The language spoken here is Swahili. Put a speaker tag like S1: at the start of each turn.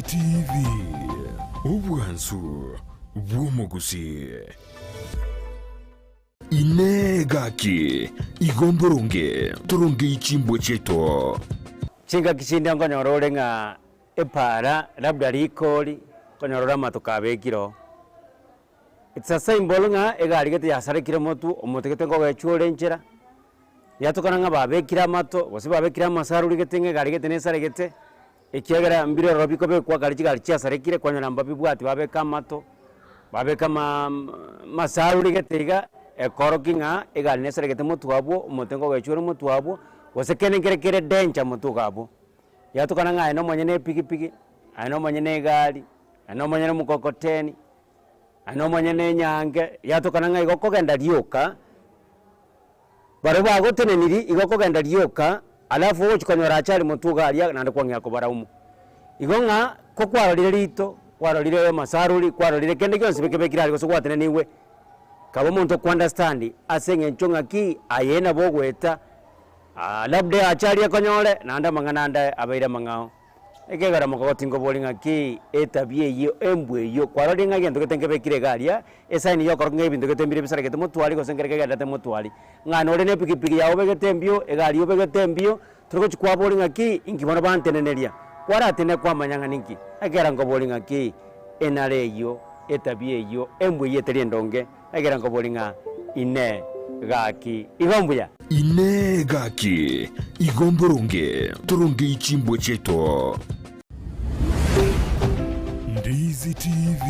S1: TV obwansu bw'omugusi inegaki igomboronge turonge ichimbo cheto
S2: chinga kishinda ngonyorore nga epara labda likoli konyorora matukabekiro it's a symbol nga egali gete yasarekire motu omutegete ngo gachore nchera yatukana nga babekira mato bose babekira masaru ligete nga gali gete nesaregete ekiagera mbiro robiko be kwa gali chia sarekire kwanyora mbabi bwati babeka mato babeka masaru ligete ga ekoroki nga egali nesaregete motu abo omutengo gachore motu abo bose kenekerekere dencha motu gabo yatukana nga eno monyene pikipiki ano monyene gali ano monyene mukokoteni ano monyene nyange yatukana nga igoko genda lyoka baro bagoteneniri igoko genda lyoka alafu ochikonyora achali mutuga alia nande kwangya ko baraumu igonga ko kwarorire lito kwarorire masaruli kwarorire kende kyonse bekebekira aliko so kwateneniwe kabo muntu ku understand asenge nchonga ki ayena bogweta labda achali akonyole nanda mangana abaira mangao ekegara mukoti ngo bolinga ki etabie yo embwe yo kwarolinga gendo ketenge bekire galia esaini yo koronga ebintu ketembire bisara kete mutwali kosengereke gadate mutwali ngano ole ne pikipiki yawo beketembio egali yo beketembio turiko chikwa bolinga ki ingibona banteneneria kwara tene kwa manyanga ninki ekera ngo bolinga ki enale yo etabie yo embwe yeteri ndonge ekera ngo bolinga ine gaki igombuya
S1: ine gaki igomboronge turonge ichimbo cheto Ndizi TV